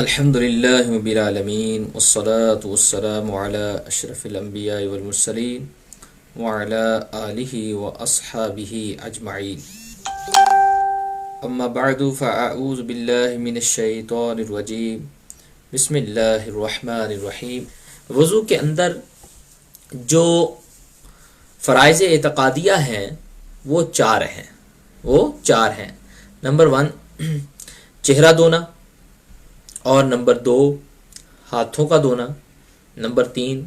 الحمدللہ رب العالمین والصلاة والسلام علی اشرف الانبیاء والمرسلین وعلی آلہ واصحابہ اجمعین اما بعد فاعوذ باللہ من الشیطان الرجیم بسم اللہ الرحمن الرحیم۔ وضو کے اندر جو فرائض اعتقادیہ ہیں وہ چار ہیں نمبر 1 چہرہ دھونا، اور نمبر 2 ہاتھوں کا دھونا، نمبر 3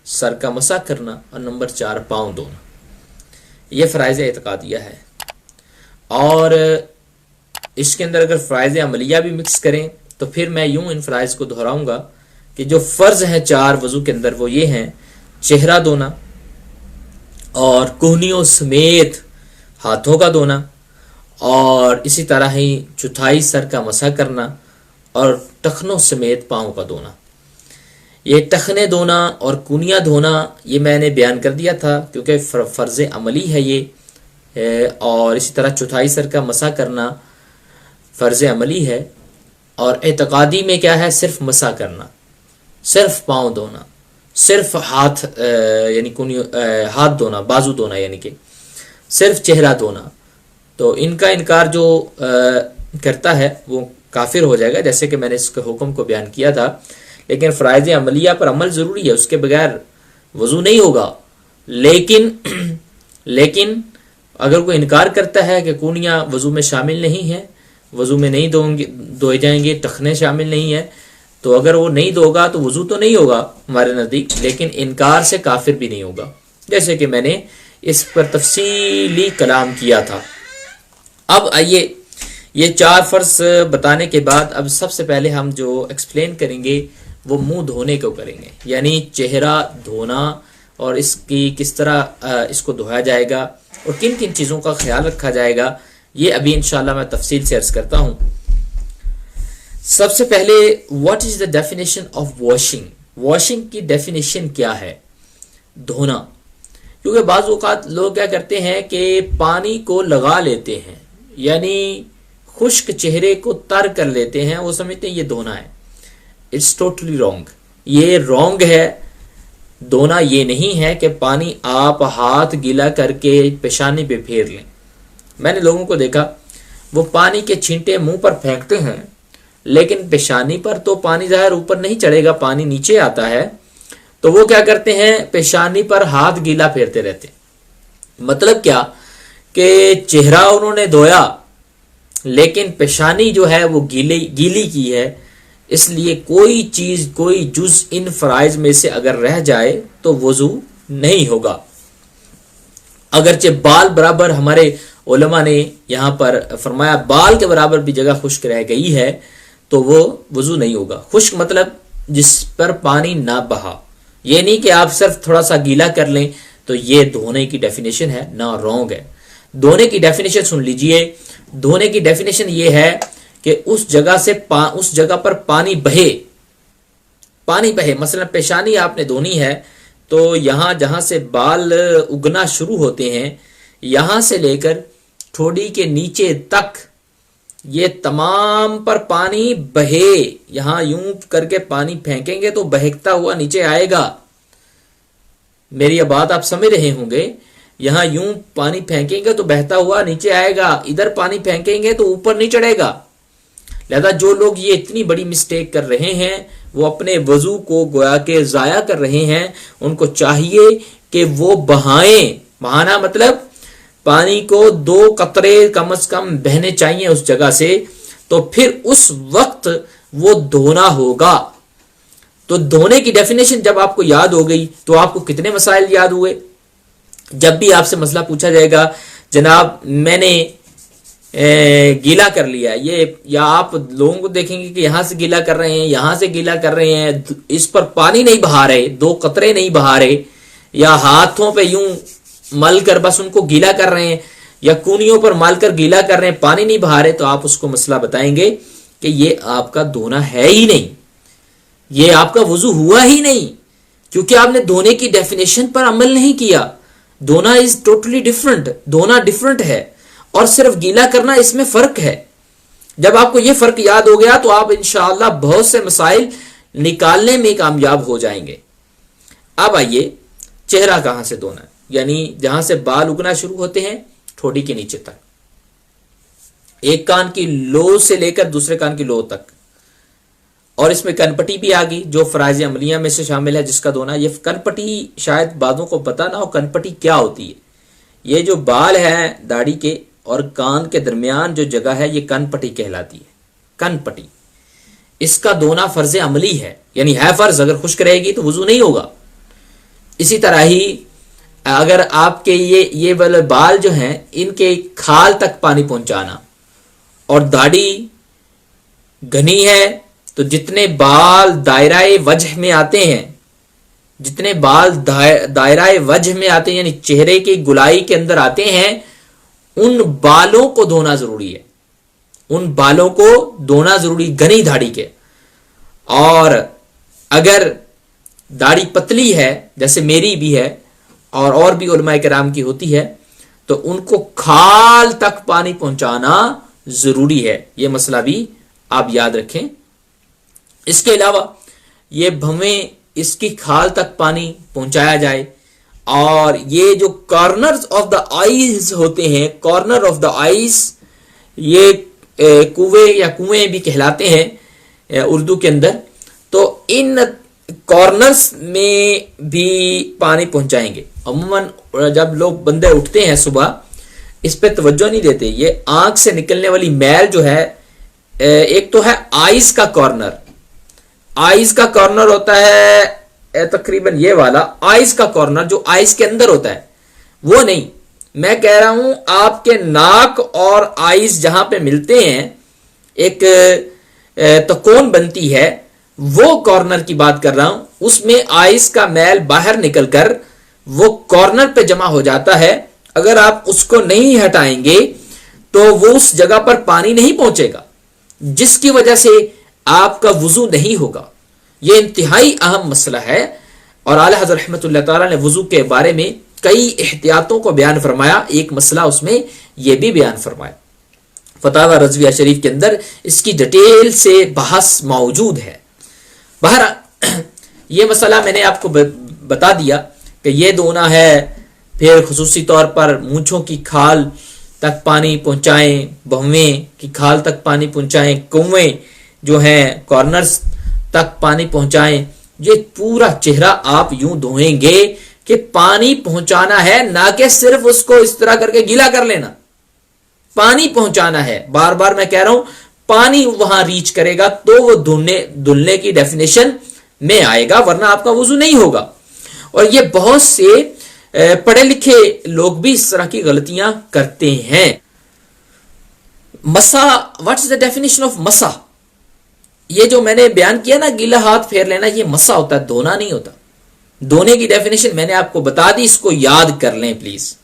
سر کا مسح کرنا، اور نمبر 4 پاؤں دھونا۔ یہ فرائض اعتقادیہ ہے، اور اس کے اندر اگر فرائض عملیہ بھی مکس کریں تو پھر میں یوں ان فرائض کو دہراؤں گا کہ جو فرض ہیں 4 وضو کے اندر وہ یہ ہیں: چہرہ دھونا، اور کوہنیوں سمیت ہاتھوں کا دھونا، اور اسی طرح ہی چوتھائی سر کا مسح کرنا، اور ٹخنوں سمیت پاؤں کا دھونا۔ یہ ٹخنے دھونا اور کونیاں دھونا یہ میں نے بیان کر دیا تھا کیونکہ فرض عملی ہے یہ، اور اسی طرح چوتھائی سر کا مسح کرنا فرض عملی ہے، اور اعتقادی میں کیا ہے؟ صرف مسح کرنا، صرف پاؤں دھونا، صرف ہاتھ یعنی ہاتھ دھونا، بازو دھونا، یعنی کہ صرف چہرہ دھونا۔ تو ان کا انکار جو کرتا ہے وہ کافر ہو جائے گا، جیسے کہ میں نے اس کے حکم کو بیان کیا تھا۔ لیکن فرائض عملیہ پر عمل ضروری ہے، اس کے بغیر وضو نہیں ہوگا۔ لیکن اگر کوئی انکار کرتا ہے کہ کونیاں وضو میں شامل نہیں ہیں، وضو میں نہیں دھوئے جائیں گے، ٹخنے شامل نہیں ہیں، تو اگر وہ نہیں دھوگا تو وضو تو نہیں ہوگا ہمارے نزدیک، لیکن انکار سے کافر بھی نہیں ہوگا، جیسے کہ میں نے اس پر تفصیلی کلام کیا تھا۔ اب آئیے یہ 4 فرض بتانے کے بعد اب سب سے پہلے ہم جو ایکسپلین کریں گے وہ منہ دھونے کو کریں گے، یعنی چہرہ دھونا، اور اس کی کس طرح اس کو دھویا جائے گا اور کن کن چیزوں کا خیال رکھا جائے گا، یہ ابھی انشاءاللہ میں تفصیل سے عرض کرتا ہوں۔ سب سے پہلے what is the definition of washing? Washing کی ڈیفینیشن کیا ہے؟ دھونا۔ کیونکہ بعض اوقات لوگ کیا کرتے ہیں کہ پانی کو لگا لیتے ہیں، یعنی خشک چہرے کو تر کر لیتے ہیں، وہ سمجھتے ہیں یہ دھونا ہے۔ اٹس ٹوٹلی رانگ، یہ رانگ ہے۔ دھونا یہ نہیں ہے کہ پانی آپ ہاتھ گیلا کر کے پیشانی پہ پھیر لیں۔ میں نے لوگوں کو دیکھا وہ پانی کے چھینٹے منہ پر پھینکتے ہیں، لیکن پیشانی پر تو پانی ظاہر اوپر نہیں چڑھے گا، پانی نیچے آتا ہے، تو وہ کیا کرتے ہیں؟ پیشانی پر ہاتھ گیلا پھیرتے رہتے ہیں۔ مطلب کیا کہ چہرہ انہوں نے دھویا لیکن پیشانی جو ہے وہ گیلی کی ہے، اس لیے کوئی چیز، کوئی جز ان فرائض میں سے اگر رہ جائے تو وضو نہیں ہوگا۔ اگرچہ بال برابر، ہمارے علماء نے یہاں پر فرمایا بال کے برابر بھی جگہ خشک رہ گئی ہے تو وہ وضو نہیں ہوگا۔ خشک مطلب جس پر پانی نہ بہا، یہ نہیں کہ آپ صرف تھوڑا سا گیلا کر لیں تو یہ دھونے کی ڈیفینیشن ہے، نہ رانگ ہے۔ دھونے کی ڈیفینیشن سن لیجئے۔ دھونے کی ڈیفینیشن یہ ہے کہ اس جگہ پر پانی بہے۔ مثلا پیشانی آپ نے دھونی ہے تو یہاں جہاں سے بال اگنا شروع ہوتے ہیں، یہاں سے لے کر ٹھوڑی کے نیچے تک یہ تمام پر پانی بہے۔ یہاں یوں کر کے پانی پھینکیں گے تو بہکتا ہوا نیچے آئے گا۔ میری یہ بات آپ سمجھ رہے ہوں گے، یہاں یوں پانی پھینکیں گے تو بہتا ہوا نیچے آئے گا، ادھر پانی پھینکیں گے تو اوپر نہیں چڑھے گا۔ لہذا جو لوگ یہ اتنی بڑی مسٹیک کر رہے ہیں وہ اپنے وضو کو گویا کہ ضائع کر رہے ہیں۔ ان کو چاہیے کہ وہ بہائیں۔ بہانا مطلب پانی کو 2 قطرے کم از کم بہنے چاہیے اس جگہ سے، تو پھر اس وقت وہ دھونا ہوگا۔ تو دھونے کی ڈیفینیشن جب آپ کو یاد ہو گئی تو آپ کو کتنے مسائل یاد ہوئے۔ جب بھی آپ سے مسئلہ پوچھا جائے گا جناب میں نے گیلا کر لیا، یہ یا آپ لوگوں کو دیکھیں گے کہ یہاں سے گیلا کر رہے ہیں، یہاں سے گیلا کر رہے ہیں، اس پر پانی نہیں بہا رہے، 2 قطرے نہیں بہا رہے، یا ہاتھوں پہ یوں مل کر بس ان کو گیلا کر رہے ہیں، یا کونیوں پر مل کر گیلا کر رہے ہیں، پانی نہیں بہا رہے، تو آپ اس کو مسئلہ بتائیں گے کہ یہ آپ کا دھونا ہے ہی نہیں، یہ آپ کا وضو ہوا ہی نہیں، کیونکہ آپ نے دھونے کی ڈیفینیشن پر عمل نہیں کیا۔ دھونا از ٹوٹلی ڈفرنٹ، دھونا ڈفرنٹ ہے، اور صرف گیلا کرنا اس میں فرق ہے۔ جب آپ کو یہ فرق یاد ہو گیا تو آپ انشاءاللہ بہت سے مسائل نکالنے میں کامیاب ہو جائیں گے. اب آئیے چہرہ کہاں سے دھونا ہے، یعنی جہاں سے بال اگنا شروع ہوتے ہیں ٹھوڑی کے نیچے تک، ایک کان کی لو سے لے کر دوسرے کان کی لو تک. اور اس میں کن پٹی بھی آ گئی جو فرائض عملیہ میں سے شامل ہے جس کا دھونا. یہ کن پٹی شاید بعضوں کو پتہ نہ ہو کن پٹی کیا ہوتی ہے. یہ جو بال ہے داڑھی کے اور کان کے درمیان جو جگہ ہے یہ کن پٹی کہلاتی ہے. کن پٹی اس کا دھونا فرض عملی ہے، یعنی ہے فرض، اگر خشک رہے گی تو وضو نہیں ہوگا. اسی طرح ہی اگر آپ کے یہ والے بال جو ہیں ان کے کھال تک پانی پہنچانا، اور داڑھی گھنی ہے تو جتنے بال دائرہ وجہ میں آتے ہیں، جتنے بال دائرہ وجہ میں آتے ہیں یعنی چہرے کی گلائی کے اندر آتے ہیں، ان بالوں کو دھونا ضروری ہے. ان بالوں کو دھونا ضروری گھنی داڑھی کے. اور اگر داڑھی پتلی ہے جیسے میری بھی ہے اور بھی علماء کرام کی ہوتی ہے تو ان کو کھال تک پانی پہنچانا ضروری ہے. یہ مسئلہ بھی آپ یاد رکھیں. اس کے علاوہ یہ بھویں اس کی کھال تک پانی پہنچایا جائے. اور یہ جو کارنرز آف دا آئیز ہوتے ہیں، کارنر آف دا آئیز، یہ کنویں یا کنویں بھی کہلاتے ہیں اردو کے اندر، تو ان کارنرز میں بھی پانی پہنچائیں گے. عموماً جب لوگ بندے اٹھتے ہیں صبح اس پہ توجہ نہیں دیتے. یہ آنکھ سے نکلنے والی میل جو ہے، ایک تو ہے آئیز کا کارنر. آئیز کا کارنر ہوتا ہے تقریباً یہ والا آئیز کا کارنر جو آئیز کے اندر ہوتا ہے، وہ نہیں. میں کہہ رہا ہوں آپ کے ناک اور آئیز جہاں پہ ملتے ہیں ایک تکون بنتی ہے، وہ کارنر کی بات کر رہا ہوں. اس میں آئیز کا میل باہر نکل کر وہ کارنر پہ جمع ہو جاتا ہے. اگر آپ اس کو نہیں ہٹائیں گے تو وہ اس جگہ پر پانی نہیں پہنچے گا، جس کی وجہ سے آپ کا وضو نہیں ہوگا. یہ انتہائی اہم مسئلہ ہے. اور اعلیٰ حضرت رحمۃ اللہ تعالیٰ نے وضو کے بارے میں کئی احتیاطوں کو بیان فرمایا. ایک مسئلہ اس میں یہ بھی بیان فرمایا. فتاوی رضویہ شریف کے اندر اس کی ڈیٹیل سے بحث موجود ہے. بہرحال یہ مسئلہ میں نے آپ کو بتا دیا کہ یہ دھونا ہے. پھر خصوصی طور پر مونچھوں کی کھال تک پانی پہنچائیں، بھویں کی کھال تک پانی پہنچائیں، کنویں جو ہیں کارنرز تک پانی پہنچائیں. یہ پورا چہرہ آپ یوں دھوئیں گے کہ پانی پہنچانا ہے، نہ کہ صرف اس کو اس طرح کر کے گیلا کر لینا. پانی پہنچانا ہے. بار بار میں کہہ رہا ہوں پانی وہاں ریچ کرے گا تو وہ دھلنے کی ڈیفینیشن میں آئے گا، ورنہ آپ کا وضو نہیں ہوگا. اور یہ بہت سے پڑھے لکھے لوگ بھی اس طرح کی غلطیاں کرتے ہیں. مسا، what is the definition of مسا؟ یہ جو میں نے بیان کیا نا گیلا ہاتھ پھیر لینا، یہ مسا ہوتا ہے، دھونا نہیں ہوتا. دھونے کی ڈیفینیشن میں نے آپ کو بتا دی، اس کو یاد کر لیں پلیز.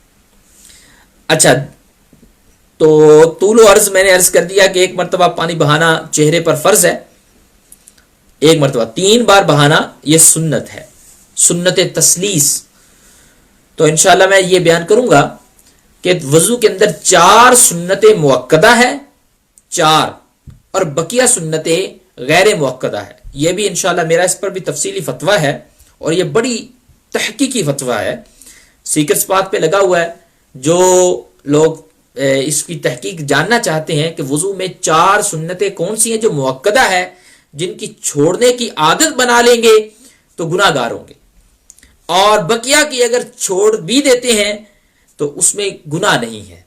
اچھا، تو طول و عرض میں نے عرض کر دیا کہ ایک مرتبہ پانی بہانا چہرے پر فرض ہے، ایک مرتبہ 3 بار بہانا یہ سنت ہے، سنت تسلیس. تو انشاءاللہ میں یہ بیان کروں گا کہ وضو کے اندر 4 سنتیں موقدہ ہے، 4، اور بقیہ سنتیں غیر موقدہ ہے. یہ بھی انشاءاللہ میرا اس پر بھی تفصیلی فتویٰ ہے، اور یہ بڑی تحقیقی فتویٰ ہے، سیکرٹس پاتھ پہ لگا ہوا ہے. جو لوگ اس کی تحقیق جاننا چاہتے ہیں کہ وضو میں 4 سنتیں کون سی ہیں جو موقدہ ہے، جن کی چھوڑنے کی عادت بنا لیں گے تو گناہ گار ہوں گے، اور بقیہ کی اگر چھوڑ بھی دیتے ہیں تو اس میں گناہ نہیں ہے.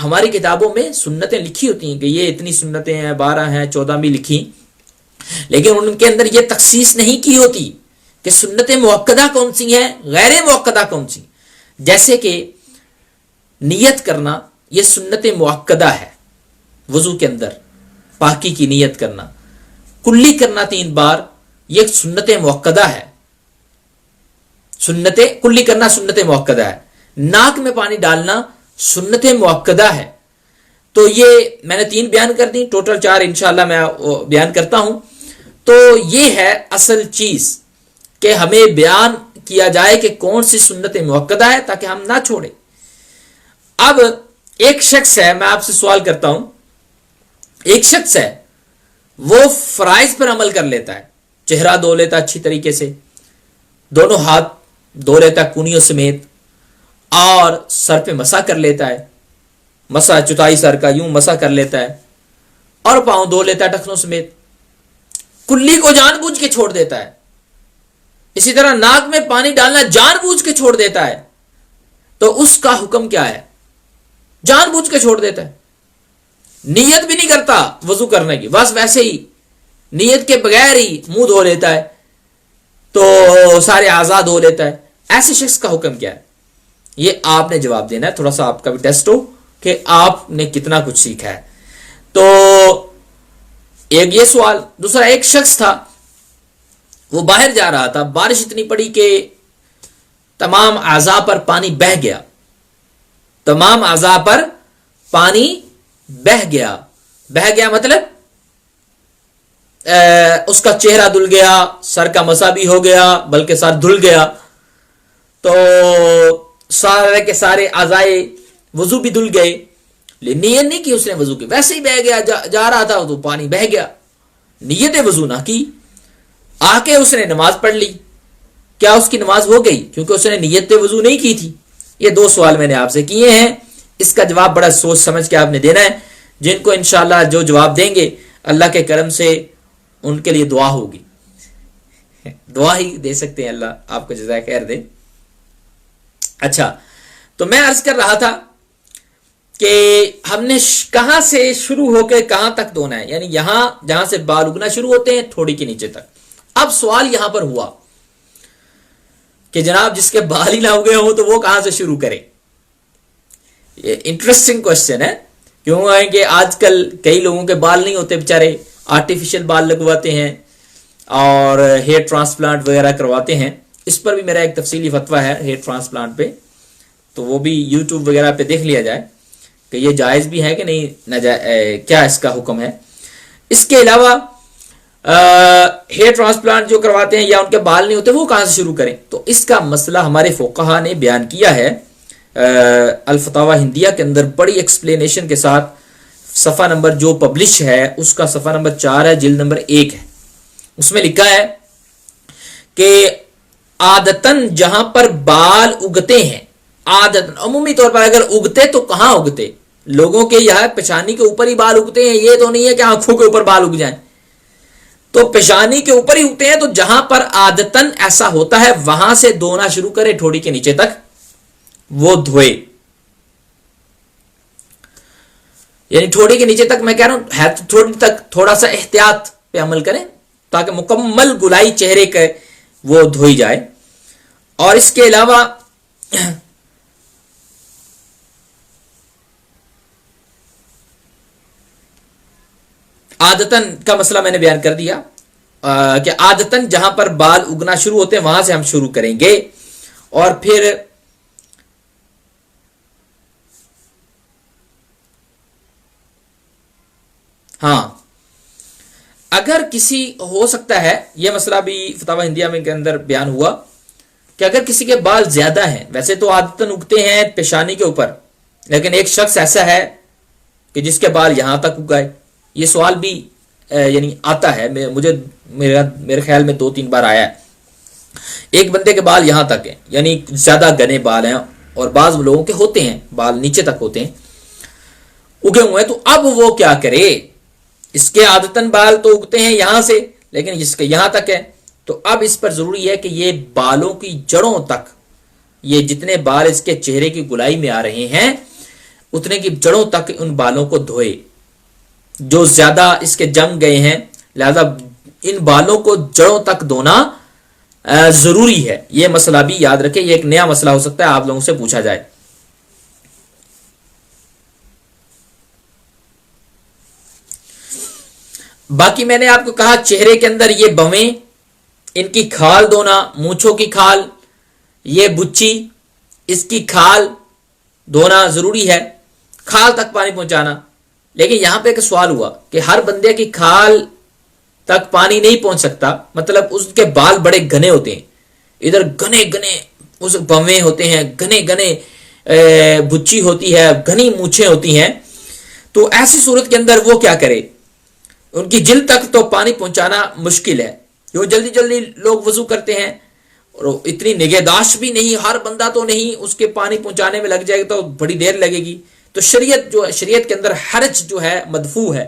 ہماری کتابوں میں سنتیں لکھی ہوتی ہیں کہ یہ اتنی سنتیں ہیں، 12 ہیں، 14 بھی لکھی، لیکن ان کے اندر یہ تخصیص نہیں کی ہوتی کہ سنتیں موقدہ کون سی ہیں، غیر موقدہ کون سی. جیسے کہ نیت کرنا، یہ سنت موقدہ ہے وضو کے اندر، پاکی کی نیت کرنا. کلی کرنا 3 بار، یہ سنت موقدہ ہے. سنت کلی کرنا سنت موقدہ ہے. ناک میں پانی ڈالنا سنت موقدہ ہے. تو یہ میں نے 3 بیان کر دی، ٹوٹل 4 انشاءاللہ میں بیان کرتا ہوں. تو یہ ہے اصل چیز کہ ہمیں بیان کیا جائے کہ کون سی سنت موقدہ ہے تاکہ ہم نہ چھوڑیں. اب ایک شخص ہے، میں آپ سے سوال کرتا ہوں، ایک شخص ہے وہ فرائض پر عمل کر لیتا ہے، چہرہ دھو لیتا اچھی طریقے سے، دونوں ہاتھ دھو لیتا ہے کونیوں سمیت، اور سر پہ مسح کر لیتا ہے، مسح چوتھائی سر کا یوں مسح کر لیتا ہے، اور پاؤں دھو لیتا ہے ٹخنوں سمیت، کلی کو جان بوجھ کے چھوڑ دیتا ہے، اسی طرح ناک میں پانی ڈالنا جان بوجھ کے چھوڑ دیتا ہے، تو اس کا حکم کیا ہے؟ جان بوجھ کے چھوڑ دیتا ہے، نیت بھی نہیں کرتا وضو کرنے کی، بس ویسے ہی نیت کے بغیر ہی منہ دھو لیتا ہے، تو سارے اعضاء دھو لیتا ہے. ایسے شخص کا حکم کیا ہے؟ یہ آپ نے جواب دینا ہے، تھوڑا سا آپ کا بھی ٹیسٹ ہو کہ آپ نے کتنا کچھ سیکھا ہے. تو ایک یہ سوال. دوسرا، ایک شخص تھا وہ باہر جا رہا تھا، بارش اتنی پڑی کہ تمام اعضاء پر پانی بہہ گیا، تمام اعضاء پر پانی بہہ گیا. بہہ گیا مطلب اس کا چہرہ دھل گیا، سر کا مسح بھی ہو گیا، بلکہ سر دھل گیا، تو سارے کے سارے اعضائے وضو بھی دھل گئے. نیت نہیں کی اس نے وضو کی، ویسے ہی بہہ گیا، جا رہا تھا تو پانی بہہ گیا، نیت وضو نہ کی، آ کے اس نے نماز پڑھ لی. کیا اس کی نماز ہو گئی کیونکہ اس نے نیت وضو نہیں کی تھی؟ یہ دو سوال میں نے آپ سے کیے ہیں، اس کا جواب بڑا سوچ سمجھ کے آپ نے دینا ہے. جن کو انشاءاللہ جو جواب دیں گے اللہ کے کرم سے ان کے لیے دعا ہوگی، دعا ہی دے سکتے ہیں، اللہ آپ کو جزائے خیر دے. اچھا، تو میں عرض کر رہا تھا کہ ہم نے کہاں سے شروع ہو کے کہاں تک دھونا ہے، یعنی یہاں جہاں سے بال اگنا شروع ہوتے ہیں تھوڑی کے نیچے تک. اب سوال یہاں پر ہوا کہ جناب جس کے بال ہی نہ اگے ہوں تو وہ کہاں سے شروع کرے. یہ انٹرسٹنگ کوشچن ہے، کیوں ہے کہ آج کل کئی لوگوں کے بال نہیں ہوتے، بیچارے آرٹیفیشل بال لگواتے ہیں اور ہیئر ٹرانسپلانٹ وغیرہ کرواتے ہیں. اس پر بھی میرا ایک تفصیلی فتویٰ ہے ہیئر ٹرانسپلانٹ پہ، تو وہ بھی یوٹیوب وغیرہ پہ دیکھ لیا جائے کہ یہ جائز بھی ہے کہ نہیں، کیا اس کا حکم ہے. اس کے علاوہ ہیئر ٹرانسپلانٹ جو کرواتے ہیں یا ان کے بال نہیں ہوتے وہ کہاں سے شروع کریں؟ تو اس کا مسئلہ ہمارے فقہا نے بیان کیا ہے الفتاوی ہندیہ کے اندر بڑی ایکسپلینیشن کے ساتھ. صفحہ نمبر جو پبلش ہے اس کا صفحہ نمبر 4 ہے، جلد نمبر 1 ہے. اس میں لکھا ہے کہ عادتاً جہاں پر بال اگتے ہیں، عادتاً عمومی طور پر اگر اگتے تو کہاں اگتے؟ لوگوں کے یہاں پیشانی کے اوپر ہی بال اگتے ہیں، یہ تو نہیں ہے کہ آنکھوں کے اوپر بال اگ جائیں، تو پیشانی کے اوپر ہی اگتے ہیں. تو جہاں پر عادتاً ایسا ہوتا ہے وہاں سے دھونا شروع کرے، ٹھوڑی کے نیچے تک وہ دھوئے. یعنی ٹھوڑی کے نیچے تک میں کہہ رہا ہوں ہے تو ٹھوڑی تک تھوڑا سا احتیاط پہ عمل کریں تاکہ مکمل گلائی چہرے کے وہ دھوئی جائے. اور اس کے علاوہ عادتاً کا مسئلہ میں نے بیان کر دیا کہ عادتاً جہاں پر بال اگنا شروع ہوتے ہیں وہاں سے ہم شروع کریں گے. اور پھر ہاں، اگر کسی ہو سکتا ہے، یہ مسئلہ بھی فتاوی ہندیہ میں کے اندر بیان ہوا کہ اگر کسی کے بال زیادہ ہیں، ویسے تو عادتاً اگتے ہیں پیشانی کے اوپر، لیکن ایک شخص ایسا ہے کہ جس کے بال یہاں تک اگائے. یہ سوال بھی یعنی آتا ہے، مجھے میرے خیال میں 2-3 بار آیا ہے. ایک بندے کے بال یہاں تک ہیں، یعنی زیادہ گھنے بال ہیں، اور بعض لوگوں کے ہوتے ہیں بال نیچے تک ہوتے ہیں، اگے ہوئے ہیں. تو اب وہ کیا کرے؟ اس کے عادتاً بال تو اگتے ہیں یہاں سے، لیکن جس کے یہاں تک ہے، تو اب اس پر ضروری ہے کہ یہ بالوں کی جڑوں تک، یہ جتنے بال اس کے چہرے کی گلائی میں آ رہے ہیں اتنے کی جڑوں تک ان بالوں کو دھوئے. جو زیادہ اس کے جم گئے ہیں لہذا ان بالوں کو جڑوں تک دھونا ضروری ہے. یہ مسئلہ بھی یاد رکھیں، یہ ایک نیا مسئلہ ہو سکتا ہے آپ لوگوں سے پوچھا جائے. باقی میں نے آپ کو کہا چہرے کے اندر یہ بویں، ان کی کھال دھونا، مونچھوں کی کھال، یہ بچی، اس کی کھال دھونا ضروری ہے، کھال تک پانی پہنچانا. لیکن یہاں پہ ایک سوال ہوا کہ ہر بندے کی کھال تک پانی نہیں پہنچ سکتا، مطلب اس کے بال بڑے گھنے ہوتے ہیں، ادھر گھنے گھنے اس بویں ہوتے ہیں، گھنے گھنے بچی ہوتی ہے، گھنی مونچھیں ہوتی ہیں. تو ایسی صورت کے اندر وہ کیا کرے؟ ان کی جلد تک تو پانی پہنچانا مشکل ہے، جو جلدی جلدی لوگ وضو کرتے ہیں اور اتنی نگہداشت بھی نہیں، ہر بندہ تو نہیں، اس کے پانی پہنچانے میں لگ جائے گا تو بڑی دیر لگے گی. تو شریعت کے اندر حرج جو ہے مدفوع ہے.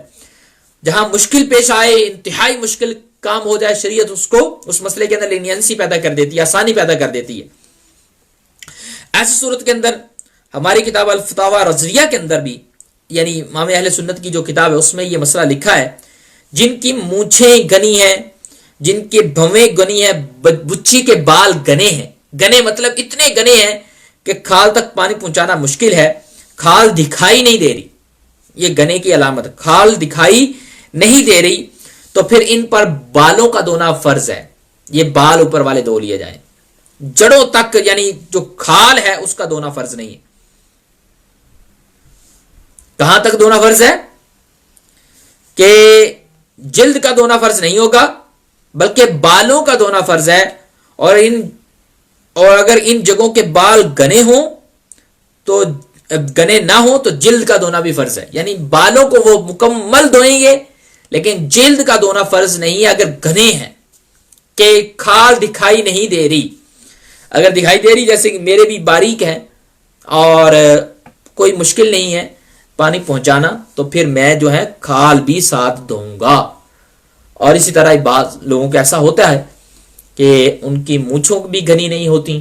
جہاں مشکل پیش آئے، انتہائی مشکل کام ہو جائے، شریعت اس مسئلے کے اندر لینینسی پیدا کر دیتی ہے، آسانی پیدا کر دیتی ہے. ایسی صورت کے اندر ہماری کتاب الفتاوی رضویہ کے اندر بھی، یعنی امام اہل سنت کی جو کتاب ہے اس میں یہ مسئلہ لکھا ہے، جن کی مونچھیں گنی ہیں، جن کے بھویں گنی ہیں، بچی کے بال گنے ہیں. گنے مطلب اتنے گنے ہیں کہ کھال تک پانی پہنچانا مشکل ہے، کھال دکھائی نہیں دے رہی. یہ گنے کی علامت، کھال دکھائی نہیں دے رہی، تو پھر ان پر بالوں کا دھونا فرض ہے. یہ بال اوپر والے دھو لیے جائیں، جڑوں تک یعنی جو کھال ہے اس کا دھونا فرض نہیں ہے. کہاں تک دھونا فرض ہے؟ کہ جلد کا دھونا فرض نہیں ہوگا بلکہ بالوں کا دھونا فرض ہے. اور اگر ان جگہوں کے بال گنے ہوں تو گنے نہ ہوں تو جلد کا دھونا بھی فرض ہے. یعنی بالوں کو وہ مکمل دھوئیں گے لیکن جلد کا دھونا فرض نہیں ہے اگر گنے ہیں کہ کھال دکھائی نہیں دے رہی. اگر دکھائی دے رہی، جیسے کہ میرے بھی باریک ہیں اور کوئی مشکل نہیں ہے پانی پہنچانا، تو پھر میں جو ہے کھال بھی ساتھ دھوں گا. اور اسی طرح بعض لوگوں کو ایسا ہوتا ہے کہ ان کی مونچھوں بھی گھنی نہیں ہوتی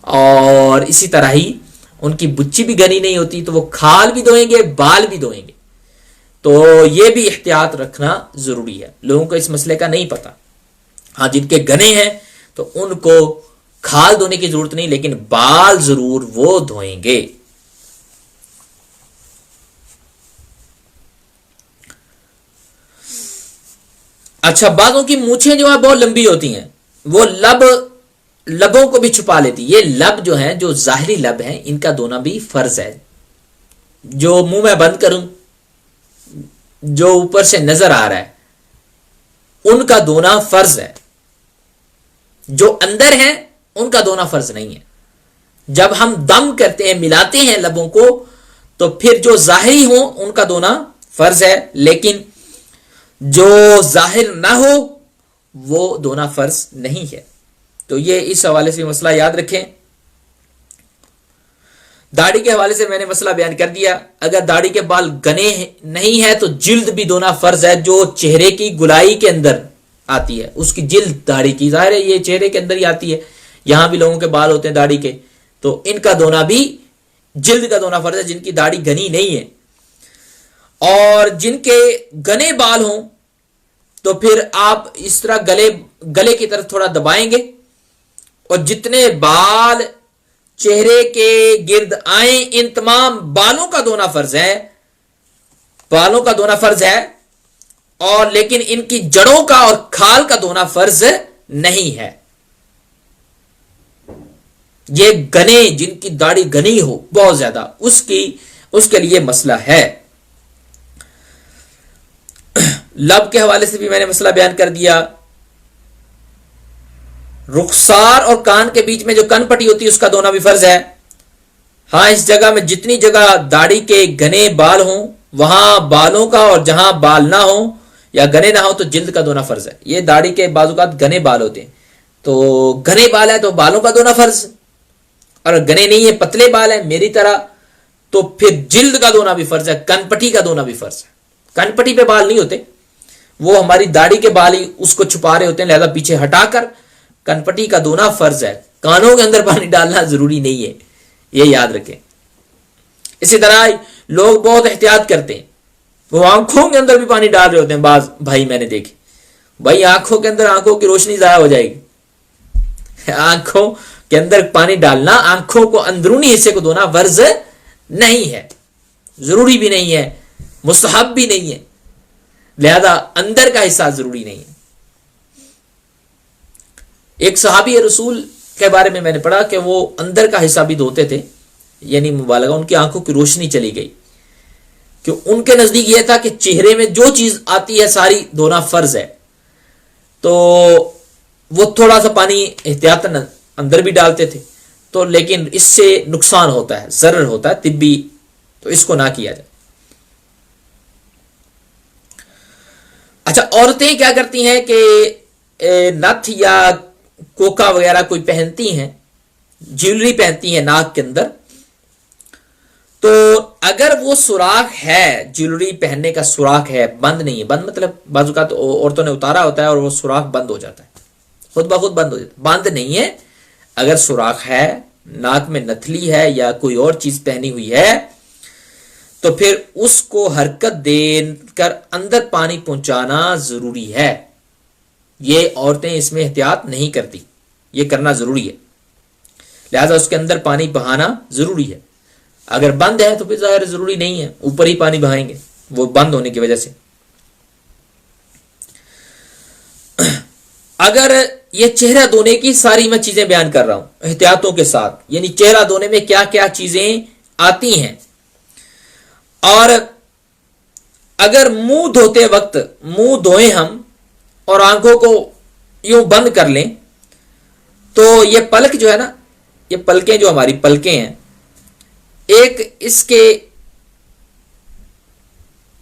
اور اسی طرح ہی ان کی بچی بھی گھنی نہیں ہوتی، تو وہ کھال بھی دھوئیں گے، بال بھی دھوئیں گے. تو یہ بھی احتیاط رکھنا ضروری ہے. لوگوں کو اس مسئلے کا نہیں پتا. ہاں جن کے گنے ہیں تو ان کو کھال دھونے کی ضرورت نہیں، لیکن بال ضرور وہ دھوئیں گے. اچھا، بعضوں کی مونچھیں جو ہے بہت لمبی ہوتی ہیں، وہ لبوں کو بھی چھپا لیتی. یہ لب جو ہیں، جو ظاہری لب ہیں، ان کا دھونا بھی فرض ہے. جو منہ میں بند کروں، جو اوپر سے نظر آ رہا ہے، ان کا دھونا فرض ہے. جو اندر ہیں ان کا دھونا فرض نہیں ہے. جب ہم دم کرتے ہیں، ملاتے ہیں لبوں کو، تو پھر جو ظاہری ہوں ان کا دھونا فرض ہے، لیکن جو ظاہر نہ ہو وہ دھونا فرض نہیں ہے. تو یہ اس حوالے سے مسئلہ یاد رکھیں. داڑھی کے حوالے سے میں نے مسئلہ بیان کر دیا. اگر داڑھی کے بال گنے نہیں ہے تو جلد بھی دھونا فرض ہے، جو چہرے کی گلائی کے اندر آتی ہے، اس کی جلد داڑھی کی، ظاہر ہے یہ چہرے کے اندر ہی آتی ہے. یہاں بھی لوگوں کے بال ہوتے ہیں داڑھی کے، تو ان کا دھونا بھی جلد کا دھونا فرض ہے جن کی داڑھی گھنی نہیں ہے. اور جن کے گنے بال ہوں تو پھر آپ اس طرح گلے کی طرف تھوڑا دبائیں گے، اور جتنے بال چہرے کے گرد آئیں ان تمام بالوں کا دھونا فرض ہے. بالوں کا دھونا فرض ہے، اور لیکن ان کی جڑوں کا اور کھال کا دھونا فرض نہیں ہے. یہ گنے، جن کی داڑھی گھنی ہو بہت زیادہ، اس کے لیے مسئلہ ہے. لب کے حوالے سے بھی میں نے مسئلہ بیان کر دیا. رخسار اور کان کے بیچ میں جو کن پٹی ہوتی ہے اس کا دھونا بھی فرض ہے. ہاں، اس جگہ میں جتنی جگہ داڑھی کے گھنے بال ہوں وہاں بالوں کا، اور جہاں بال نہ ہوں یا گھنے نہ ہو تو جلد کا دھونا فرض ہے. یہ داڑھی کے بعض اوقات گھنے بال ہوتے ہیں، تو گھنے بال ہے تو بالوں کا دھونا فرض، اور گھنے نہیں ہے، پتلے بال ہیں میری طرح، تو پھر جلد کا دھونا بھی فرض ہے، کن پٹی کا دھونا بھی فرض ہے. کن پٹی پہ بال نہیں ہوتے، وہ ہماری داڑھی کے بال ہی اس کو چھپا رہے ہوتے ہیں، لہذا پیچھے ہٹا کر کن پٹی کا دھونا فرض ہے. کانوں کے اندر پانی ڈالنا ضروری نہیں ہے، یہ یاد رکھیں. اسی طرح لوگ بہت احتیاط کرتے ہیں، وہ آنکھوں کے اندر بھی پانی ڈال رہے ہوتے ہیں. بعض بھائی میں نے دیکھے، بھائی آنکھوں کے اندر، آنکھوں کی روشنی ضائع ہو جائے گی. آنکھوں کے اندر پانی ڈالنا، آنکھوں کو اندرونی حصے کو دھونا فرض نہیں ہے، ضروری بھی نہیں ہے، مستحب بھی نہیں ہے، لہذا اندر کا حصہ ضروری نہیں ہے. ایک صحابی رسول کے بارے میں نے پڑھا کہ وہ اندر کا حصہ بھی دھوتے تھے، یعنی مبالغہ، ان کی آنکھوں کی روشنی چلی گئی، کہ ان کے نزدیک یہ تھا کہ چہرے میں جو چیز آتی ہے ساری دھونا فرض ہے. تو وہ تھوڑا سا پانی احتیاطاً اندر بھی ڈالتے تھے، تو لیکن اس سے نقصان ہوتا ہے، ضرر ہوتا ہے طبی، تو اس کو نہ کیا جائے. اچھا، عورتیں کیا کرتی ہیں کہ نتھ یا کوکا وغیرہ کوئی پہنتی ہیں، جیولری پہنتی ہیں ناک کے اندر، تو اگر وہ سوراخ ہے، جیولری پہننے کا سوراخ ہے، بند نہیں ہے، بند مطلب بعض اوقات عورتوں نے اتارا ہوتا ہے اور وہ سوراخ بند ہو جاتا ہے، خود بخود بند ہو جاتا ہے، بند نہیں ہے، اگر سوراخ ہے، ناک میں نتھلی ہے یا کوئی اور چیز پہنی ہوئی ہے، تو پھر اس کو حرکت دے کر اندر پانی پہنچانا ضروری ہے۔ یہ عورتیں اس میں احتیاط نہیں کرتی، یہ کرنا ضروری ہے، لہذا اس کے اندر پانی بہانا ضروری ہے۔ اگر بند ہے تو پھر ظاہر ضروری نہیں ہے، اوپر ہی پانی بہائیں گے وہ بند ہونے کی وجہ سے۔ اگر یہ چہرہ دھونے کی ساری میں چیزیں بیان کر رہا ہوں احتیاطوں کے ساتھ، یعنی چہرہ دھونے میں کیا کیا چیزیں آتی ہیں، اور اگر منہ دھوتے وقت منہ دھوئیں ہم اور آنکھوں کو یوں بند کر لیں تو یہ پلک جو ہے نا، یہ پلکیں جو ہماری پلکیں ہیں، ایک اس کے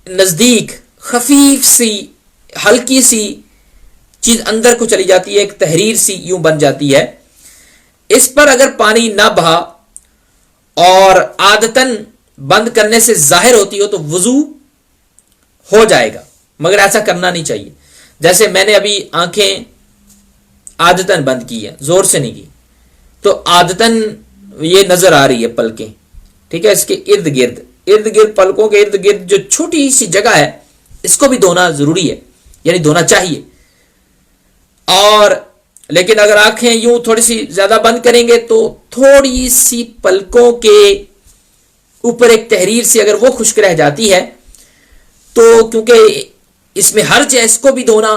نزدیک خفیف سی ہلکی سی چیز اندر کو چلی جاتی ہے، ایک تحریر سی یوں بن جاتی ہے، اس پر اگر پانی نہ بہا اور عادتاً بند کرنے سے ظاہر ہوتی ہو تو وضو ہو جائے گا، مگر ایسا کرنا نہیں چاہیے۔ جیسے میں نے ابھی آنکھیں عادتاً بند کی ہے، زور سے نہیں کی، تو عادتاً یہ نظر آ رہی ہے پلکیں، ٹھیک ہے، اس کے ارد گرد پلکوں کے ارد گرد جو چھوٹی سی جگہ ہے اس کو بھی دھونا ضروری ہے، یعنی دھونا چاہیے۔ اور لیکن اگر آنکھیں یوں تھوڑی سی زیادہ بند کریں گے تو تھوڑی سی پلکوں کے اوپر ایک تحریر سی اگر وہ خشک رہ جاتی ہے تو کیونکہ اس میں حرج ہے اس کو بھی دھونا،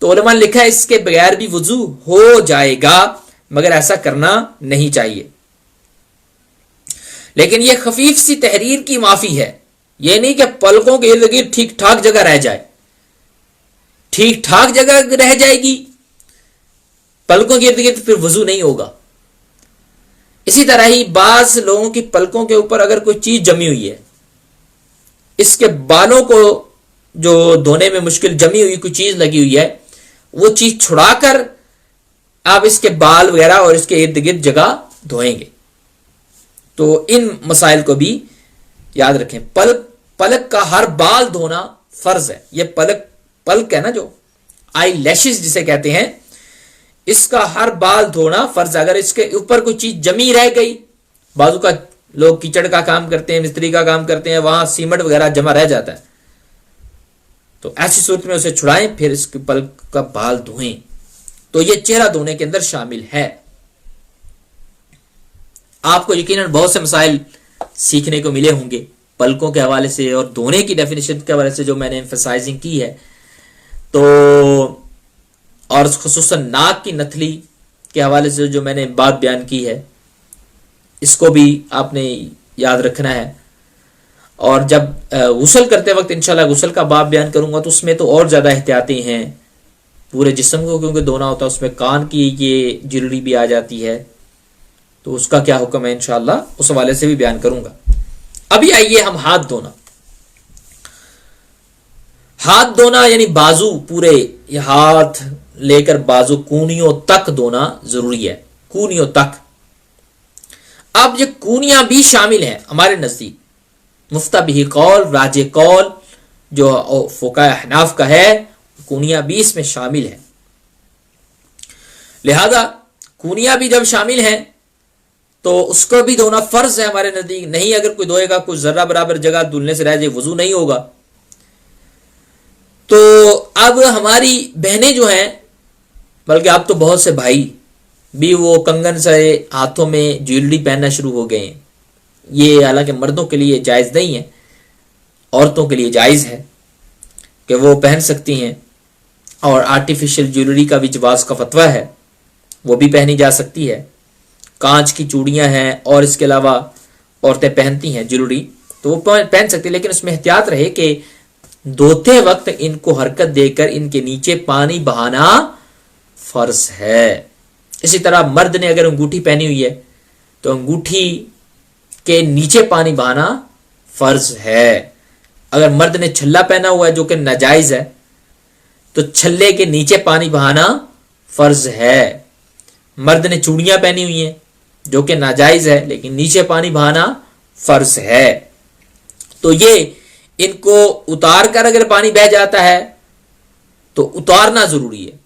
تو علماء نے لکھا ہے اس کے بغیر بھی وضو ہو جائے گا، مگر ایسا کرنا نہیں چاہیے۔ لیکن یہ خفیف سی تحریر کی معافی ہے، یہ نہیں کہ پلکوں کے ارد گرد ٹھیک ٹھاک جگہ رہ جائے، ٹھیک ٹھاک جگہ رہ جائے گی پلکوں کے ارد گرد، پھر وضو نہیں ہوگا۔ اسی طرح ہی بعض لوگوں کی پلکوں کے اوپر اگر کوئی چیز جمی ہوئی ہے، اس کے بالوں کو جو دھونے میں مشکل جمی ہوئی کوئی چیز لگی ہوئی ہے، وہ چیز چھڑا کر آپ اس کے بال وغیرہ اور اس کے ارد گرد جگہ دھوئیں گے، تو ان مسائل کو بھی یاد رکھیں۔ پلک کا ہر بال دھونا فرض ہے، یہ پلک ہے نا جو آئی لیشز جسے کہتے ہیں، اس کا ہر بال دھونا فرض ہے۔ اگر اس کے اوپر کوئی چیز جمی رہ گئی، بازو کا لوگ کیچڑ کا کام کرتے ہیں، مستری کا کام کرتے ہیں، وہاں سیمنٹ وغیرہ جمع رہ جاتا ہے، تو ایسی صورت میں اسے چھڑائیں، پھر اس کے پلک کا بال دھوئیں، تو یہ چہرہ دھونے کے اندر شامل ہے۔ آپ کو یقیناً بہت سے مسائل سیکھنے کو ملے ہوں گے پلکوں کے حوالے سے اور دھونے کی ڈیفینیشن کے حوالے سے جو میں نے ایمفسائزنگ کی ہے، تو اور خصوصاً ناک کی نتھلی کے حوالے سے جو میں نے بات بیان کی ہے، اس کو بھی آپ نے یاد رکھنا ہے۔ اور جب غسل کرتے وقت انشاءاللہ غسل کا باب بیان کروں گا تو اس میں تو اور زیادہ احتیاطی ہیں، پورے جسم کو کیونکہ دھونا ہوتا ہے، اس میں کان کی یہ جلری بھی آ جاتی ہے، تو اس کا کیا حکم ہے انشاءاللہ اس حوالے سے بھی بیان کروں گا۔ ابھی آئیے ہم ہاتھ دھونا یعنی بازو، پورے یہ ہاتھ لے کر بازو کونیوں تک دھونا ضروری ہے، کونیوں تک۔ اب یہ کونیاں بھی شامل ہیں ہمارے نزدیک، مفتہ بھی قول، راج قول جو فقہاء احناف کا ہے، کونیاں بھی اس میں شامل ہیں، لہذا کونیاں بھی جب شامل ہیں تو اس کو بھی دھونا فرض ہے ہمارے نزدیک۔ نہیں اگر کوئی دھوئے گا، کوئی ذرہ برابر جگہ دھلنے سے رہ جائے، وضو نہیں ہوگا۔ تو اب ہماری بہنیں جو ہیں، بلکہ اب تو بہت سے بھائی بھی وہ کنگن سے ہاتھوں میں جیولری پہننا شروع ہو گئے ہیں، یہ حالانکہ مردوں کے لیے جائز نہیں ہے، عورتوں کے لیے جائز ہے کہ وہ پہن سکتی ہیں، اور آرٹیفیشل جیولری کا بھی جواز کا فتویٰ ہے، وہ بھی پہنی جا سکتی ہے۔ کانچ کی چوڑیاں ہیں اور اس کے علاوہ عورتیں پہنتی ہیں جیولری، تو وہ پہن سکتی ہیں، لیکن اس میں احتیاط رہے کہ دھوتے وقت ان کو حرکت دے کر ان کے نیچے پانی بہانا فرض ہے۔ اسی طرح مرد نے اگر انگوٹھی پہنی ہوئی ہے تو انگوٹھی کے نیچے پانی بہانا فرض ہے۔ اگر مرد نے چھلا پہنا ہوا ہے جو کہ ناجائز ہے، تو چھلے کے نیچے پانی بہانا فرض ہے. مرد نے چوڑیاں پہنی ہوئی ہیں جو کہ ناجائز ہے، لیکن نیچے پانی بہانا فرض ہے. تو یہ ان کو اتار کر اگر پانی بہ جاتا ہے تو اتارنا ضروری ہے.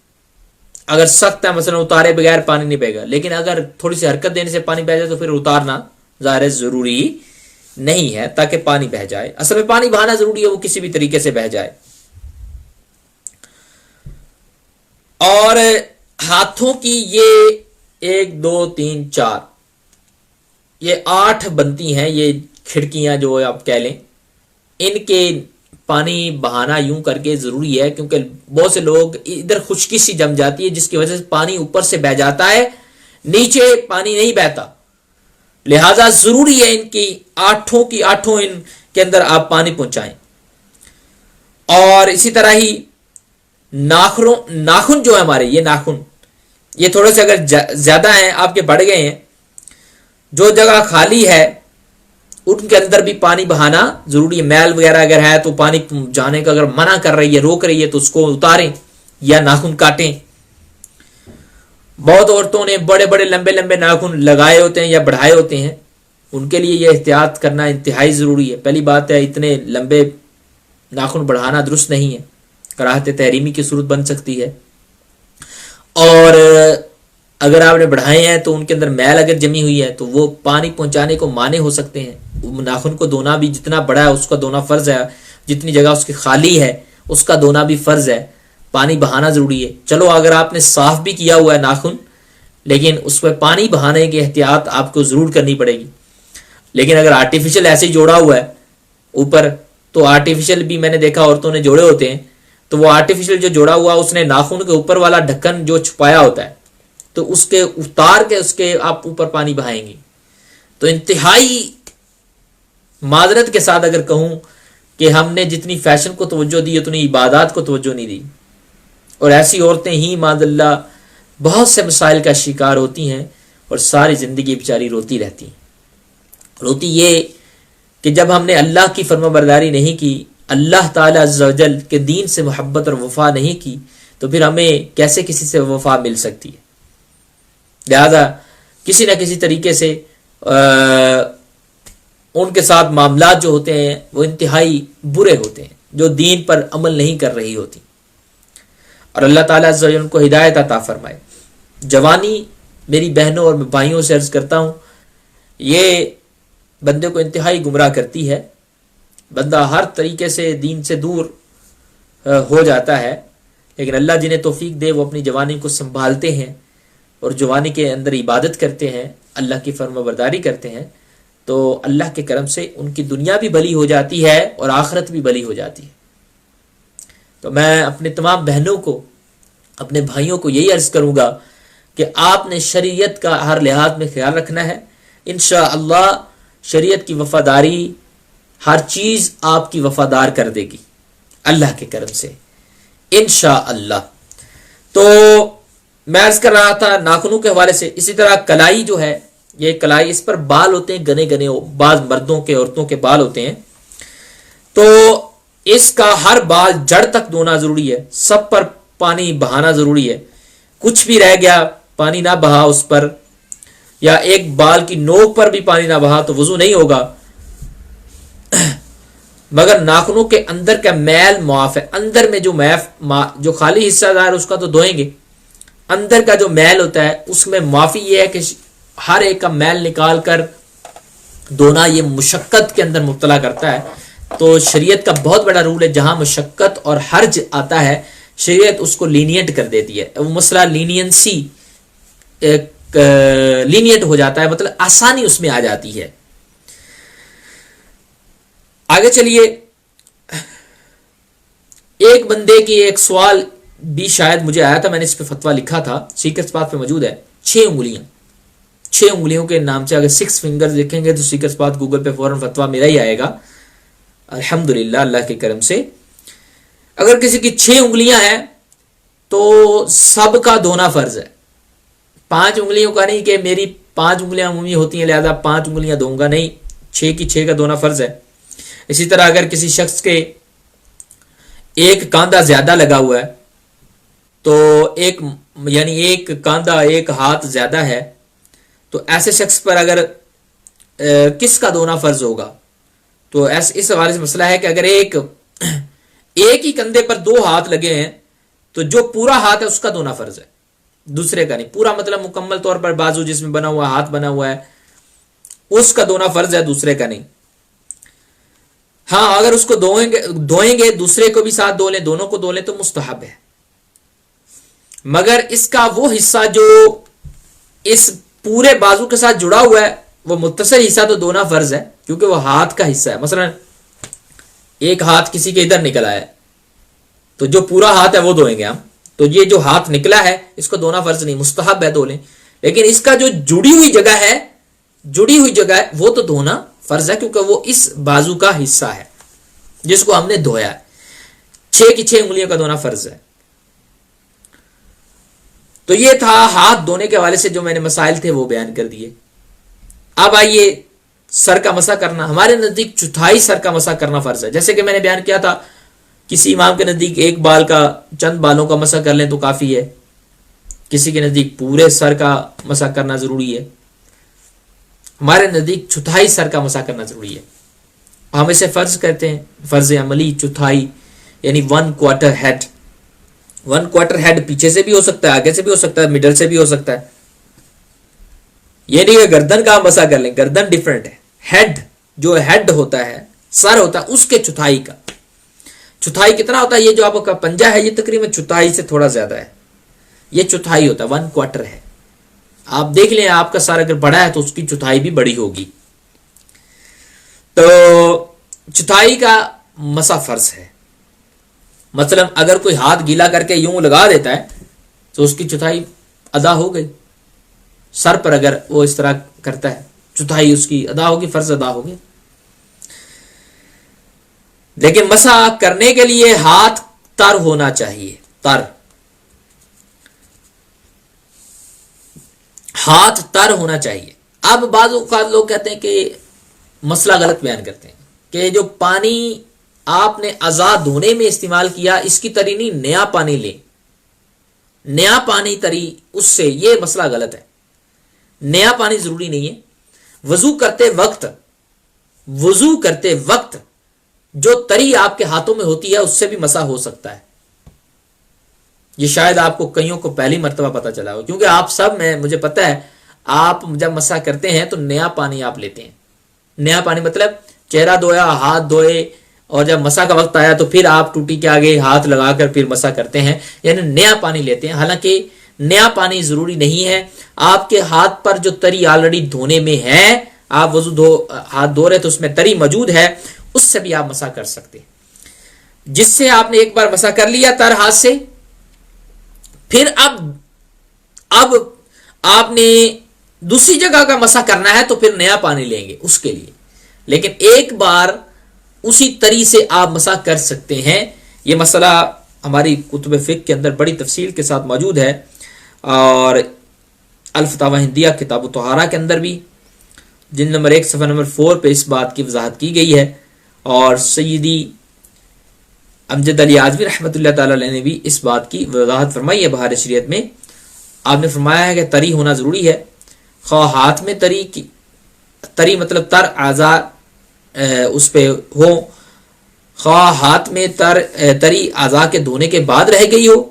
اگر سخت ہے مثلا اتارے بغیر پانی نہیں بہے گا، لیکن اگر تھوڑی سی حرکت دینے سے پانی بہ جائے تو پھر اتارنا ظاہر ضروری نہیں ہے تاکہ پانی بہ جائے. اصل میں پانی بہانا ضروری ہے، وہ کسی بھی طریقے سے بہ جائے. اور ہاتھوں کی یہ 1 2 3 4 یہ 8 بنتی ہیں، یہ کھڑکیاں جو آپ کہہ لیں، ان کے پانی بہانا یوں کر کے ضروری ہے، کیونکہ بہت سے لوگ ادھر خشکی سی جم جاتی ہے جس کی وجہ سے پانی اوپر سے بہ جاتا ہے، نیچے پانی نہیں بہتا. لہذا ضروری ہے ان کی 8 ان کے اندر آپ پانی پہنچائیں. اور اسی طرح ہی ناخن جو ہے ہمارے، یہ ناخن یہ تھوڑے سے اگر زیادہ ہیں، آپ کے بڑھ گئے ہیں، جو جگہ خالی ہے ان کے اندر بھی پانی بہانا ضروری ہے. میل وغیرہ اگر ہے تو پانی جانے کا اگر منع کر رہی ہے، روک رہی ہے، تو اس کو اتاریں یا ناخن کاٹیں. بہت عورتوں نے بڑے بڑے لمبے لمبے ناخن لگائے ہوتے ہیں یا بڑھائے ہوتے ہیں، ان کے لیے یہ احتیاط کرنا انتہائی ضروری ہے. پہلی بات ہے اتنے لمبے ناخن بڑھانا درست نہیں ہے، کراہت تحریمی کی صورت بن سکتی ہے. اور اگر آپ نے بڑھائے ہیں تو ان کے اندر میل اگر جمی ہوئی ہے تو وہ پانی پہنچانے کو مانع ہو سکتے ہیں. ناخن کو دھونا بھی جتنا بڑا ہے اس کا دھونا فرض ہے، جتنی جگہ اس کی خالی ہے اس کا دھونا بھی فرض ہے. پانی بہانا ضروری ہے. چلو اگر آپ نے صاف بھی کیا ہوا ہے ناخن، لیکن اس پہ پانی بہانے کی احتیاط آپ کو ضرور کرنی پڑے گی. لیکن اگر آرٹیفیشل ایسے ہی جوڑا ہوا ہے اوپر، تو آرٹیفیشل بھی میں نے دیکھا عورتوں نے جوڑے ہوتے ہیں، تو وہ آرٹیفیشل جو جوڑا ہوا اس نے ناخن کے اوپر والا ڈھکن جو چھپایا ہوتا ہے، تو اس کے اتار کے اس کے آپ اوپر پانی بہائیں گے. تو انتہائی معذرت کے ساتھ اگر کہوں کہ ہم نے جتنی فیشن کو توجہ دی اتنی عبادات کو توجہ نہیں دی. اور ایسی عورتیں ہی معاذ اللہ بہت سے مسائل کا شکار ہوتی ہیں اور ساری زندگی بیچاری روتی رہتی ہیں. روتی یہ کہ جب ہم نے اللہ کی فرما برداری نہیں کی، اللہ تعالی عز و جل کے دین سے محبت اور وفا نہیں کی، تو پھر ہمیں کیسے کسی سے وفا مل سکتی ہے. لہذا کسی نہ کسی طریقے سے ان کے ساتھ معاملات جو ہوتے ہیں وہ انتہائی برے ہوتے ہیں، جو دین پر عمل نہیں کر رہی ہوتی. اور اللہ تعالیٰ عز و جل ان کو ہدایت عطا فرمائے. جوانی میری بہنوں اور بھائیوں سے عرض کرتا ہوں، یہ بندے کو انتہائی گمراہ کرتی ہے. بندہ ہر طریقے سے دین سے دور ہو جاتا ہے، لیکن اللہ جنہیں توفیق دے وہ اپنی جوانی کو سنبھالتے ہیں اور جوانی کے اندر عبادت کرتے ہیں، اللہ کی فرما برداری کرتے ہیں، تو اللہ کے کرم سے ان کی دنیا بھی بھلی ہو جاتی ہے اور آخرت بھی بھلی ہو جاتی ہے. تو میں اپنے تمام بہنوں کو، اپنے بھائیوں کو یہی عرض کروں گا کہ آپ نے شریعت کا ہر لحاظ میں خیال رکھنا ہے. انشاءاللہ شریعت کی وفاداری ہر چیز آپ کی وفادار کر دے گی اللہ کے کرم سے انشاءاللہ. تو میں عرض کر رہا تھا ناخنوں کے حوالے سے. اسی طرح کلائی جو ہے، یہ کلائی، اس پر بال ہوتے ہیں گنے گنے، بعض مردوں کے عورتوں کے بال ہوتے ہیں، تو اس کا ہر بال جڑ تک دھونا ضروری ہے. سب پر پانی بہانا ضروری ہے. کچھ بھی رہ گیا پانی نہ بہا اس پر، یا ایک بال کی نوک پر بھی پانی نہ بہا تو وضو نہیں ہوگا. مگر ناخنوں کے اندر کا میل معاف ہے. اندر میں جو خالی حصہ دار اس کا تو دھوئیں گے، اندر کا جو میل ہوتا ہے اس میں معافی یہ ہے کہ ہر ایک کا میل نکال کر دھونا یہ مشقت کے اندر مبتلا کرتا ہے. تو شریعت کا بہت بڑا رول ہے، جہاں مشقت اور حرج آتا ہے شریعت اس کو لینینٹ کر دیتی ہے. وہ مسئلہ لینینٹ ہو جاتا ہے، مطلب آسانی اس میں آ جاتی ہے. آگے چلیے. ایک بندے کی ایک سوال بھی شاید مجھے آیا تھا، میں نے اس پہ فتویٰ لکھا تھا، سیکرز پاتھ پہ موجود ہے. 6 انگلیوں کے نام سے اگر 6 فنگرز لکھیں گے تو سیکرز پاتھ گوگل پہ فوراً فتویٰ میرا ہی آئے گا الحمدللہ اللہ کے کرم سے. اگر کسی کی 6 انگلیاں ہیں تو سب کا دھونا فرض ہے. 5 انگلیوں کا نہیں کہ میری 5 انگلیاں عمومی ہوتی ہیں لہذا 5 انگلیاں دھوؤں گا، نہیں، 6 کی 6 کا دھونا فرض ہے. اسی طرح اگر کسی شخص کے ایک کاندھا زیادہ لگا ہوا ہے تو ایک یعنی ایک کاندھا ایک ہاتھ زیادہ ہے، تو ایسے شخص پر اگر کس کا دھونا فرض ہوگا؟ تو اس حوالے سے مسئلہ ہے کہ اگر ایک ہی کندھے پر دو ہاتھ لگے ہیں تو جو پورا ہاتھ ہے اس کا دھونا فرض ہے، دوسرے کا نہیں. پورا مطلب مکمل طور پر بازو جس میں بنا ہوا ہاتھ بنا ہوا ہے اس کا دھونا فرض ہے، دوسرے کا نہیں. ہاں اگر اس کو دھوئیں گے دوسرے کو بھی ساتھ دھو لیں، دونوں کو دھو لیں تو مستحب ہے. مگر اس کا وہ حصہ جو اس پورے بازو کے ساتھ جڑا ہوا ہے وہ متصل حصہ تو دھونا فرض ہے، کیونکہ وہ ہاتھ کا حصہ ہے. مثلا ایک ہاتھ کسی کے ادھر نکلا ہے تو جو پورا ہاتھ ہے وہ دھوئیں گے ہم، تو یہ جو ہاتھ نکلا ہے اس کو دھونا فرض نہیں، مستحب ہے، دھو لیں. لیکن اس کا جو جڑی ہوئی جگہ ہے وہ تو دھونا فرض ہے، کیونکہ وہ اس بازو کا حصہ ہے جس کو ہم نے دھویا ہے. 6 کی 6 انگلیوں کا دھونا فرض ہے. تو یہ تھا ہاتھ دھونے کے حوالے سے جو میں نے مسائل تھے وہ بیان کر دیے. اب آئیے سر کا مسح کرنا. ہمارے نزدیک چوتھائی سر کا مسح کرنا فرض ہے. جیسے کہ میں نے بیان کیا تھا کسی امام کے نزدیک ایک بال کا چند بالوں کا مسح کر لیں تو کافی ہے، کسی کے نزدیک پورے سر کا مسح کرنا ضروری ہے. ہمارے نزدیک چوتھائی سر کا مسح کرنا ضروری ہے. ہم اسے فرض کرتے ہیں، فرض عملی چوتھائی یعنی 1/4 ہیڈ. 1/4 ہیڈ پیچھے سے بھی ہو سکتا ہے، آگے سے بھی ہو سکتا ہے، مڈل سے بھی ہو سکتا ہے. یہ نہیں کہ گردن کا ہم مسح کر لیں، گردن ڈیفرنٹ ہے. ہیڈ جو ہیڈ ہوتا ہے، سر ہوتا ہے، اس کے چوتھائی کا. چوتھائی کتنا ہوتا ہے؟ یہ جو آپ کا پنجہ ہے یہ تقریباً چوتھائی سے تھوڑا زیادہ ہے، یہ چوتھائی ہوتا ہے، 1/4 ہے. آپ دیکھ لیں آپ کا سر اگر بڑا ہے تو اس کی چوتھائی بھی بڑی ہوگی. تو چوتھائی کا مسح فرض ہے. مثلا اگر کوئی ہاتھ گیلا کر کے یوں لگا دیتا ہے تو اس کی چوتھائی ادا ہو گئی. سر پر اگر وہ اس طرح کرتا ہے چوتھائی اس کی ادا ہوگی، فرض ادا ہو گیا. لیکن مسح کرنے کے لیے ہاتھ تر ہونا چاہیے، ہاتھ تر ہونا چاہیے. اب بعض اوقات لوگ کہتے ہیں کہ مسئلہ غلط بیان کرتے ہیں کہ جو پانی آپ نے اعضاء دھونے میں استعمال کیا اس کی تری نہیں، نیا پانی لیں، نیا پانی تری اس سے. یہ مسئلہ غلط ہے. نیا پانی ضروری نہیں ہے. وضو کرتے وقت جو تری آپ کے ہاتھوں میں ہوتی ہے اس سے بھی مسح ہو سکتا ہے. یہ شاید آپ کو کئیوں کو پہلی مرتبہ پتا چلا ہو، کیونکہ آپ سب میں مجھے پتا ہے آپ جب مسح کرتے ہیں تو نیا پانی آپ لیتے ہیں. نیا پانی مطلب چہرہ دھویا، ہاتھ دھوئے، اور جب مسح کا وقت آیا تو پھر آپ ٹوٹی کے آگے ہاتھ لگا کر پھر مسح کرتے ہیں، یعنی نیا پانی لیتے ہیں. حالانکہ نیا پانی ضروری نہیں ہے. آپ کے ہاتھ پر جو تری آلریڈی دھونے میں ہے، آپ ہاتھ دھو رہے تو اس میں تری موجود ہے، اس سے بھی آپ مسح کر سکتے ہیں. جس سے آپ نے ایک بار مسح کر لیا تر ہاتھ سے، پھر اب آپ نے دوسری جگہ کا مسح کرنا ہے تو پھر نیا پانی لیں گے اس کے لیے. لیکن ایک بار اسی تری سے آپ مسح کر سکتے ہیں. یہ مسئلہ ہماری کتب فقہ کے اندر بڑی تفصیل کے ساتھ موجود ہے، اور الفتاوی ہندیہ کتاب الطہارہ کے اندر بھی جلد نمبر 1 صفحہ نمبر 4 پہ اس بات کی وضاحت کی گئی ہے. اور سیدی امجد علی اعظمی رحمۃ اللہ تعالی علیہ نے بھی اس بات کی وضاحت فرمائی ہے بہار شریعت میں. آپ نے فرمایا ہے کہ تری ہونا ضروری ہے، خواہ ہاتھ میں تری مطلب تر اعضاء اس پہ ہو، خواہ ہاتھ میں تری اعضاء کے دھونے کے بعد رہ گئی ہو،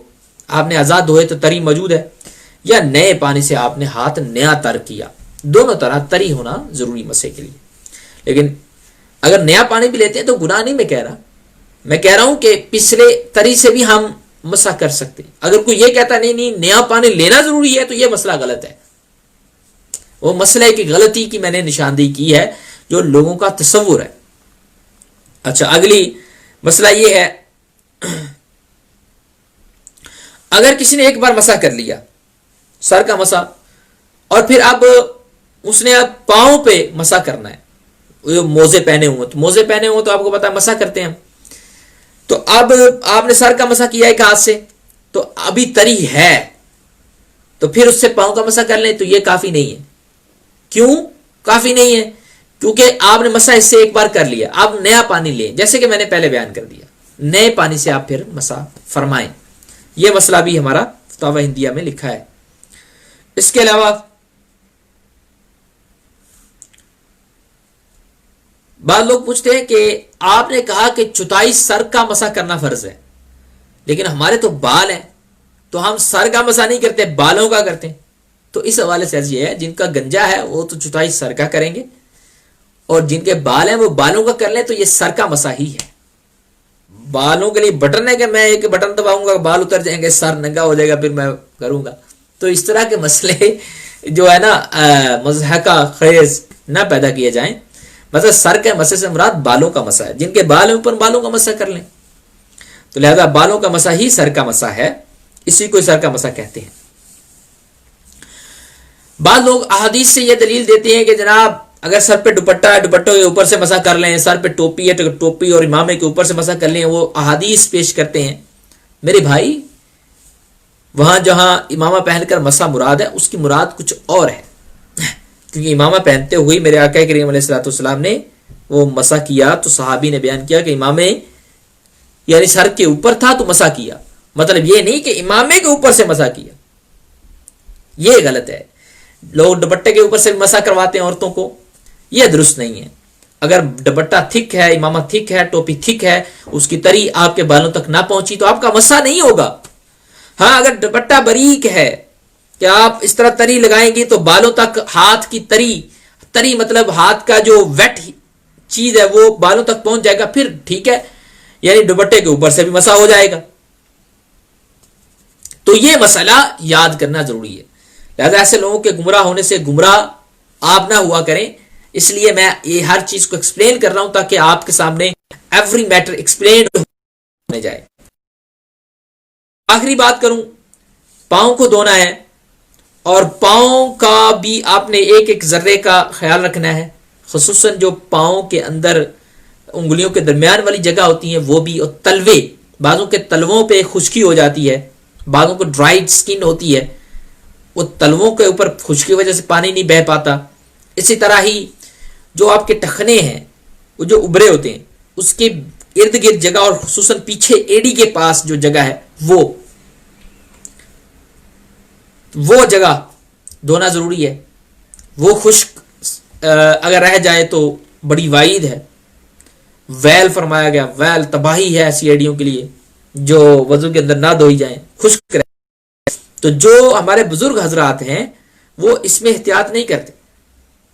آپ نے اعضاء دھوئے تو تری موجود ہے، یا نئے پانی سے آپ نے ہاتھ نیا تر کیا. دونوں طرح تری ہونا ضروری مسح کے لیے. لیکن اگر نیا پانی بھی لیتے ہیں تو گناہ نہیں. میں کہہ رہا ہوں کہ پچھلے تری سے بھی ہم مسح کر سکتے ہیں. اگر کوئی یہ کہتا نہیں نیا پانی لینا ضروری ہے تو یہ مسئلہ غلط ہے. وہ مسئلہ کی غلطی کی میں نے نشاندہی کی ہے جو لوگوں کا تصور ہے. اچھا، اگلی مسئلہ یہ ہے، اگر کسی نے ایک بار مسح کر لیا سر کا مسح، اور پھر اب اس نے پاؤں پہ مسح کرنا ہے، موزے پہنے ہوئے تو آپ کو پتا ہے مسح کرتے ہیں. تو اب آپ نے سر کا مسح کیا ایک ہاتھ سے، تو ابھی تری ہے تو پھر اس سے پاؤں کا مسح کر لیں تو یہ کافی نہیں ہے. کیوں کافی نہیں ہے؟ کیونکہ آپ نے مسح اس سے ایک بار کر لیا، آپ نیا پانی لیں، جیسے کہ میں نے پہلے بیان کر دیا، نئے پانی سے آپ پھر مسح فرمائیں. یہ مسئلہ بھی ہمارا فتاوی ہندیہ میں لکھا ہے. اس کے علاوہ بعض لوگ پوچھتے ہیں کہ آپ نے کہا کہ چوتھائی سر کا مسح کرنا فرض ہے، لیکن ہمارے تو بال ہیں تو ہم سر کا مسح نہیں کرتے، بالوں کا کرتے ہیں. تو اس حوالے سے یہ ہے جن کا گنجا ہے وہ تو چوتھائی سر کا کریں گے، اور جن کے بال ہیں وہ بالوں کا کر لیں تو یہ سر کا مسح ہی ہے. بالوں کے لیے بٹن ہے کہ میں ایک بٹن دباؤں گا بال اتر جائیں گے، سر ننگا ہو جائے گا پھر میں کروں گا. تو اس طرح کے مسئلے جو ہے نا مضحکہ خیز نہ پیدا کیے جائیں. مطلب سر کے مسح سے مراد بالوں کا مسح ہے، جن کے بال ہیں اوپر بالوں کا مسح کر لیں. تو لہذا بالوں کا مسح ہی سر کا مسح ہے، اسی کو سر کا مسح کہتے ہیں. بعض لوگ احادیث سے یہ دلیل دیتے ہیں کہ جناب اگر سر پہ دوپٹہ ہے دوپٹوں کے اوپر سے مسح کر لیں، سر پہ ٹوپی ہے تو ٹوپی اور امامے کے اوپر سے مسح کر لیں. وہ احادیث پیش کرتے ہیں. میرے بھائی وہاں جہاں امامہ پہن کر مسح مراد ہے اس کی مراد کچھ اور ہے، کیونکہ امامہ پہنتے ہوئے میرے آقا کریم علیہ الصلوۃ والسلام نے وہ مسح کیا تو صحابی نے بیان کیا کہ امامے یعنی سر کے اوپر تھا تو مسح کیا. مطلب یہ نہیں کہ امامے کے اوپر سے مسح کیا، یہ غلط ہے. لوگ دوپٹے کے اوپر سے مسح کرواتے ہیں عورتوں کو، یہ درست نہیں ہے. اگر دوپٹہ تھک ہے، امامہ تھک ہے، ٹوپی تھک ہے، اس کی تری آپ کے بالوں تک نہ پہنچی تو آپ کا مسح نہیں ہوگا. ہاں اگر دوپٹہ باریک ہے کہ آپ اس طرح تری لگائیں گے تو بالوں تک ہاتھ کی تری مطلب ہاتھ کا جو ویٹ چیز ہے وہ بالوں تک پہنچ جائے گا، پھر ٹھیک ہے، یعنی دوپٹے کے اوپر سے بھی مسح ہو جائے گا. تو یہ مسئلہ یاد کرنا ضروری ہے. لہذا ایسے لوگوں کے گمراہ ہونے سے گمراہ آپ نہ ہوا کریں. اس لیے میں یہ ہر چیز کو ایکسپلین کر رہا ہوں تاکہ آپ کے سامنے ایوری میٹر ایکسپلینڈ ہونے جائے. آخری بات کروں، پاؤں کو دھونا ہے، اور پاؤں کا بھی آپ نے ایک ایک ذرے کا خیال رکھنا ہے، خصوصاً جو پاؤں کے اندر انگلیوں کے درمیان والی جگہ ہوتی ہیں وہ بھی، اور تلوے، بعضوں کے تلووں پہ خشکی ہو جاتی ہے، بعضوں کو ڈرائیڈ سکن ہوتی ہے، وہ تلووں کے اوپر خشکی کی وجہ سے پانی نہیں بہ پاتا. اسی طرح ہی جو آپ کے ٹخنے ہیں وہ جو ابرے ہوتے ہیں اس کے ارد گرد جگہ، اور خصوصاً پیچھے ایڑی کے پاس جو جگہ ہے وہ جگہ دھونا ضروری ہے. وہ خشک اگر رہ جائے تو بڑی وعید ہے. ویل فرمایا گیا، ویل تباہی ہے ایسی ایڑیوں کے لیے جو وضو کے اندر نہ دھوئی جائیں، خشک رہے. تو جو ہمارے بزرگ حضرات ہیں وہ اس میں احتیاط نہیں کرتے،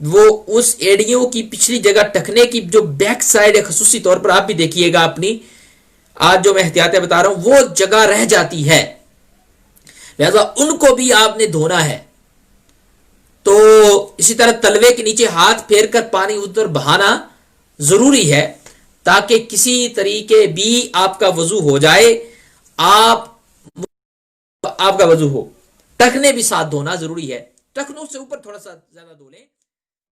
وہ اس ایڑیوں کی پچھلی جگہ ٹکنے کی جو بیک سائڈ ہے، خصوصی طور پر آپ بھی دیکھیے گا اپنی، آج جو میں احتیاطیں بتا رہا ہوں وہ جگہ رہ جاتی ہے، لہذا ان کو بھی آپ نے دھونا ہے. تو اسی طرح تلوے کے نیچے ہاتھ پھیر کر پانی ادھر بہانا ضروری ہے تاکہ کسی طریقے بھی آپ کا وضو ہو جائے، آپ کا وضو ہو. ٹخنے بھی ساتھ دھونا ضروری ہے، ٹخنوں سے اوپر تھوڑا سا زیادہ دھو لیں.